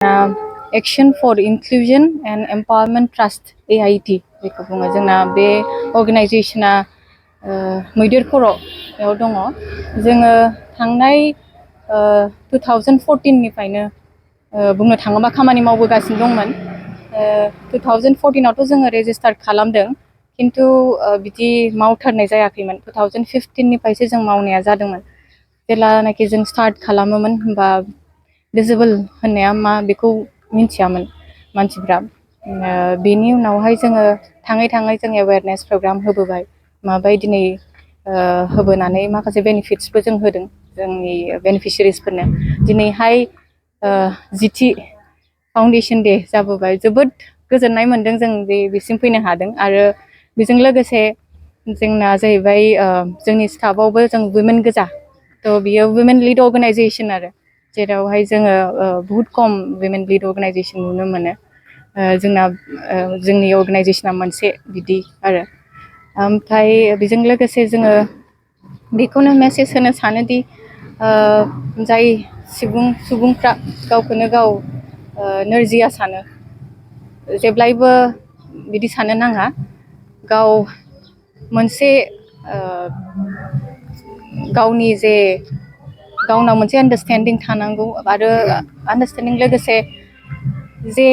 Action for Inclusion and Empowerment Trust AIT बेखौ बुङो जोंना बे अर्गानाइजेशना मैदेर खर'आव दङ जोङो थांनाय 2014 निफ्रायनो बुंनो थाङोबा खामानि मावबोगासिनो दंमोन 2014 आवथ' जोङो रेजिस्टार खालामदों किन्तु बिदि मावथारनाय जायाखैमोन 2015 निफ्रायसो जों मावनाया जादोंमोन जेब्लानाखि जों स्टार्ट खालामोमोन होनबा visible होननाया मा बेखौ मिन्थियामोन मानसिफ्रा बेनि उनावहाय जोङो थाङै थाङै जों एवेयारनेस प्रग्राम होबोबाय माबायदिनै होबोनानै माखासे बेनिफिट्सबो जों होदों जोंनि बेनिफिशियारिसफोरनो दिनैहाय जिथि फाउन्डेसन डे जाबोबाय जोबोद गोजोननाय मोन्दों जों बेसिम फैनो हादों आरो बेजों लोगोसे जोंना जाहैबाय जोंनि स्टाफआवबो जों वुमेन गोजा थ' बियो वुमेन लिड अर्गानाइजेसन आरो जेरावहाय जोङो बहुत खम वुमेन लिड अर्गानाइजेसन नुनो मोनो जोंना जोंनि अर्गानाइजेसना मोनसे बिदि आरो ओमफ्राय बेजों लोगोसे जोङो बेखौनो मेसेज होनो सानोदि जाय सुबुंफ्रा गावखौनो गाव नोरजिया सानो जेब्लायबो बिदि साननो नाङा गाव मोनसे गावनि जे गावनाव मोनसे आन्डारस्टेन्डिं थानांगौ आरो आन्डारस्टेन्डिं लोगोसे जे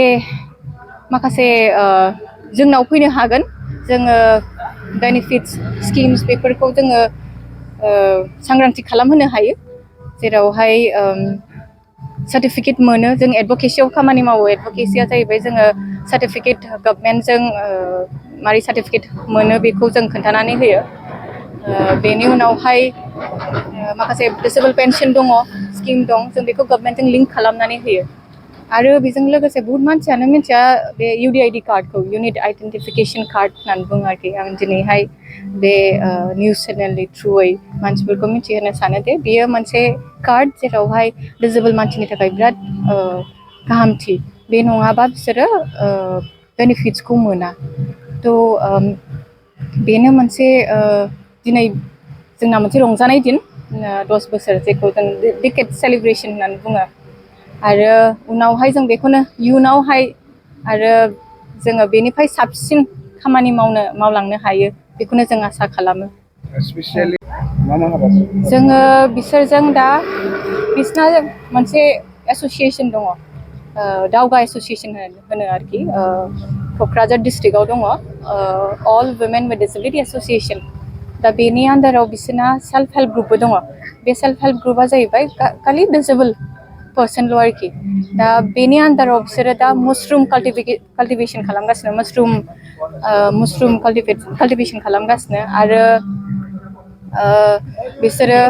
माखासे जोंनाव फैनो हागोन जोङो बेनिफिट्स स्किम्स बेफोरखौ जोङो सांग्रांथि खालामहोनो हायो जेरावहाय सार्टिफिकेट मोनो जों एडभकेसियाव खामानि मावो एडभकेसिया जाहैबाय जोङो सार्टिफिकेट गभर्नमेन्टजों मारै सार्टिफिकेट मोनो बेखौ जों खोन्थानानै होयो बेनि उनावहाय माखासे डिसेबल पेन्सन दङ स्किम दं जों बेखौ गभर्नमेन्टजों लिंक खालामनानै होयो आरो बेजों लोगोसे बहुत मानसियानो मिन्थिया बे UDID कार्डखौ इउनिट आइडेन्टिफिकेसन कार्ड होननानै बुङो आरोखि आं दिनैहाय बे निउस चेनेलनि थ्रुयै मानसिफोरखौ मिथिहोनो सानो दे बेयो मोनसे कार्ड जेरावहाय डिसेबल मानसिनि थाखाय बिराद गाहामथि बे नङाबा बिसोरो बेनिफिट्सखौ मोना थ' बेनो मोनसे दिनै जोंना मोनसे रंजानाय दिन 10 बोसोर जेखौ जों डिकेड सेलिब्रेसन होननानै बुङो आरो उनावहाय जों बेखौनो इयुनावहाय आरो जोङो बेनिफ्राय साबसिन खामानि मावलांनो हायो बेखौनो जों आसा खालामो स्पेसियेलि मा हाबाफारि जोङो बिसोरजों दा बिसना मोनसे एस'सिएसन दङ दावगा एस'सिएसन होनो आरोखि क'क्राझार डिस्ट्रिक्टआव दङ अल वुमेन विथ डिसेबिलिटि एस'सिएसन दा बेनि आन्दाराव बिसोरना सेल्फ हेल्प ग्रुपबो दङ बे सेल्फ हेल्प ग्रुपआ जाहैबाय खालि डिसेबल पर्सनल' आरोखि दा बेनि आन्दाराव बिसोरो दा मासरुम काल्टिभेसन खालामगासिनो मासरुम काल्टिभेसन खालामगासिनो आरो बिसोरो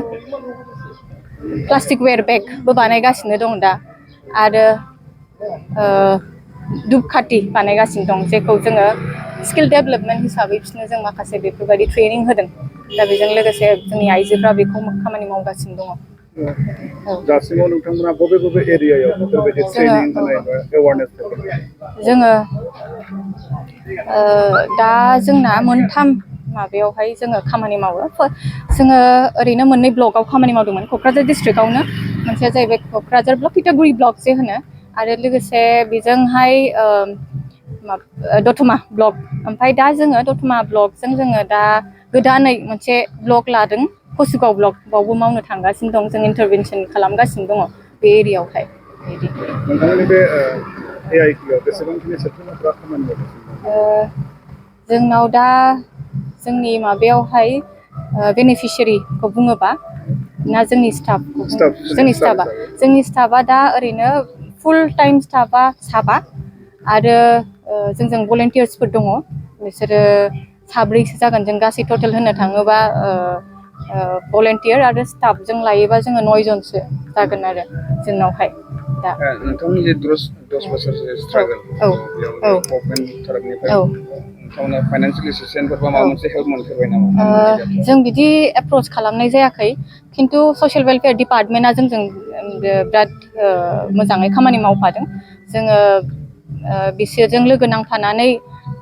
प्लास्टिक वेर बेगबो बानायगासिनो दं दा आरो धुपखाथि बानायगासिनो दं जेखौ जोङो स्किल डेभेलपमेन्ट हिसाबै बिसोरनो जों माखासे बेफोरबायदि ट्रेनिं होदों दा बेजों लोगोसे जोंनि आइजोफ्रा बेखौ खामानि मावगासिनो दङ दासिमाव नोंथांमोना बबे एरियायाव बेफोरबायदि ट्रेनिं होनाय बा एवारनेस जोङो दा जोंना मोनथाम माबायावहाय जोङो खामानि मावो जोङो ओरैनो मोननै ब्लकआव खामानि मावदोंमोन क'क्राझार डिस्ट्रिक्टआवनो मोनसेया जाहैबाय क'क्राझार ब्लक तितागुरि ब्लक जे होनो आरो लोगोसे बेजोंहाय दतमा ब्लक ओमफ्राय दा जोङो दतमा ब्लकजों जोङो दा गोदानै मोनसे ब्लक लादों कसुगाव ब्लक बावबो मावनो थांगासिनो दं जों इन्टारभेनसन खालामगासिनो दङ बे एरियायावहाय बिदि नोंथांनि बे AIT-आव बेसेबांखिनि सोद्रोमाफ्रा खामानि मावगासिनो जोंनाव दा जोंनि माबायावहाय बेनिफिसियारिखौ बुङोबा ना जोंनि स्टाफआ दा ओरैनो फुल टाइम स्टाफआ 7 आरो जोंजों भलेन्टियार्सफोर दङ बिसोरो 3सो जागोन जों गासै टटेल होननो थाङोबा भलेन्टियार आरो स्टाफजों लायोबा जोङो 9 जनसो जागोन आरो जोंनावहाय दा नोंथांनि जे 10 बोसोर स्ट्रागल गभर्नमेन्ट तरफनिफ्राय नोंथांमोना फाइनान्सियेल एसिस्टेन्स बा माबा मोनसे हेल्प मोनफेरबाय नामा जों बिदि एप्रोच खालामनाय जायाखै खिन्थु ससियेल वेलफेयार डिपार्टमेन्टआ जोंजों बिराद मोजाङै खामानि मावफादों जोङो बिसोरजों लोगो नांफानानै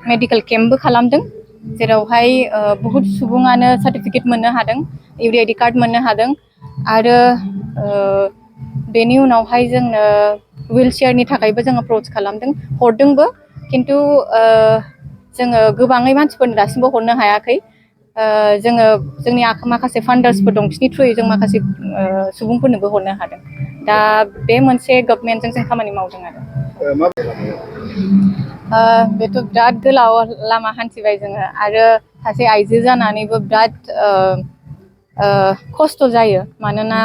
मेडिकेल केम्पबो खालामदों जेरावहाय बहुत सुबुङानो सार्टिफिकेट मोननो हादों UDID कार्ड मोननो हादों आरो बेनि उनावहाय जोंनो ह्विल चेयारनि थाखायबो जों एप्रोच खालामदों हरदोंबो खिन्थु जोङो गोबाङै मानसिफोरनो दासिमबो हरनो हायाखै जोङो जोंनि माखासे फान्डार्सफोर दं बिसोरनि थ्रुयै जों माखासे सुबुंफोरनोबो हरनो हादों दा बे मोनसे गभर्नमेन्टजों जों खामानि मावदों आरो बेथ' बिराद गोलाव लामा हान्थिबाय जोङो आरो सासे आइजो जानानैबो बिराद खस्थ' जायो मानोना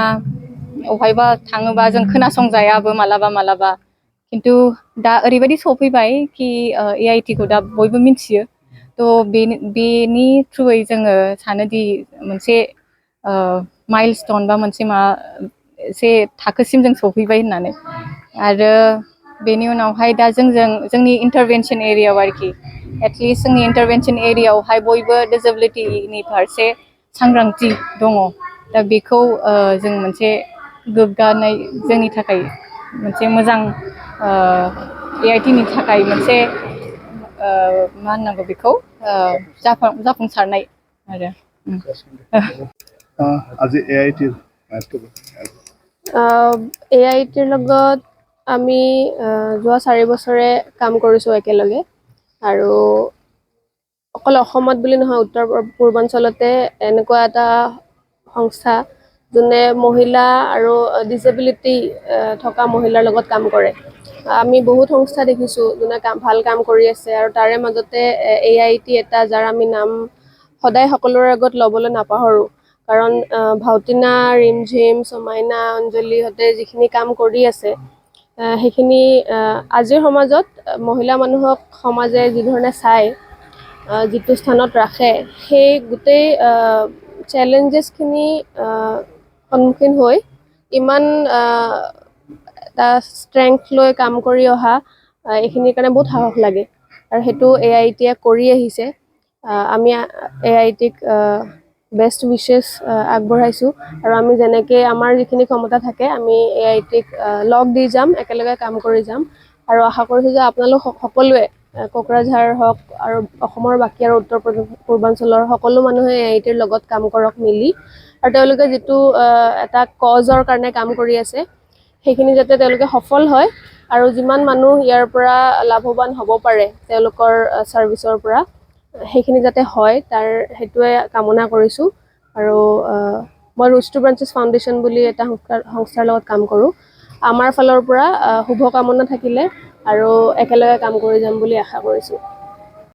अबहायबा थाङोबा जों खोनासंजायाबो मालाबा खिन्थु दा ओरैबायदि सफैबाय कि AIT खौ दा बयबो मिथियो थ' बेनि थ्रुयै जोङो सानोदि मोनसे माइलस्टन बा मोनसे एसे थाखोसिम जों सफैबाय होननानै आरो बेनि उनावहाय दा जोंनि इन्टारभेनसन एरियायाव आरोखि एटलिस्ट जोंनि इन्टारभेनसन एरियायावहाय बयबो डिसेबिलिटिनि फारसे सांग्रांथि दङ दा बेखौ जों मोनसे गोग्गानाय जोंनि थाखाय मोनसे मोजां AIT नि थाखाय मोनसे मा होननांगौ बेखौ जाफुंसारनाय आरो আজি AIT AIT লগত আমি যোৱা 4 বছৰে কাম কৰিছোঁ একেলগে আৰু অকল অসমত বুলি নহয় উত্তৰ পূৰ্বাঞ্চলতে এনেকুৱা এটা সংস্থা যোনে মহিলা আৰু ডিছেবিলিটি থকা মহিলাৰ লগত কাম কৰে আমি বহুত সংস্থা দেখিছোঁ যোনে ভাল কাম কৰি আছে আৰু তাৰে মাজতে AIT এটা যাৰ আমি নাম সদায় সকলোৰে আগত ল'বলৈ নাপাহৰোঁ কাৰণ ভাউটিনা ৰিমঝিম সমাইনা অঞ্জলিহঁতে যিখিনি কাম কৰি আছে সেইখিনি আজিৰ সমাজত মহিলা মানুহক সমাজে যি ধৰণে চায় যিটো স্থানত ৰাখে সেই গোটেই চেলেঞ্জেছখিনি সন্মুখীন হৈ ইমান এটা ষ্ট্ৰেংথ লৈ কাম কৰি অহা এইখিনিৰ কাৰণে বহুত সাহস লাগে আৰু সেইটো AITয়ে কৰি আহিছে আমি AITক বেষ্ট উইচেছ আগবঢ়াইছোঁ আৰু আমি যেনেকৈ আমাৰ যিখিনি ক্ষমতা থাকে আমি AITক লগ দি যাম একেলগে কাম কৰি যাম আৰু আশা কৰিছোঁ যে আপোনালোক সকলোৱে কোকৰাঝাৰ হওক আৰু অসমৰ বাকী আৰু উত্তৰ পূৰ্বাঞ্চলৰ সকলো মানুহে AITৰ লগত কাম কৰক মিলি আৰু তেওঁলোকে যিটো এটা কজৰ কাৰণে কাম কৰি আছে সেইখিনি যাতে তেওঁলোকে সফল হয় আৰু যিমান মানুহ ইয়াৰ পৰা লাভৱান হ'ব পাৰে তেওঁলোকৰ ছাৰ্ভিচৰ পৰা সেইখিনি যাতে হয় তাৰ সেইটোৱে কামনা কৰিছোঁ আৰু মই ৰুটছ টু ব্ৰাঞ্চেছ ফাউণ্ডেশ্যন বুলি এটা সংস্থাৰ লগত কাম কৰোঁ আমাৰ ফালৰ পৰা শুভকামনা থাকিলে আৰু একেলগে কাম কৰি যাম বুলি আশা কৰিছোঁ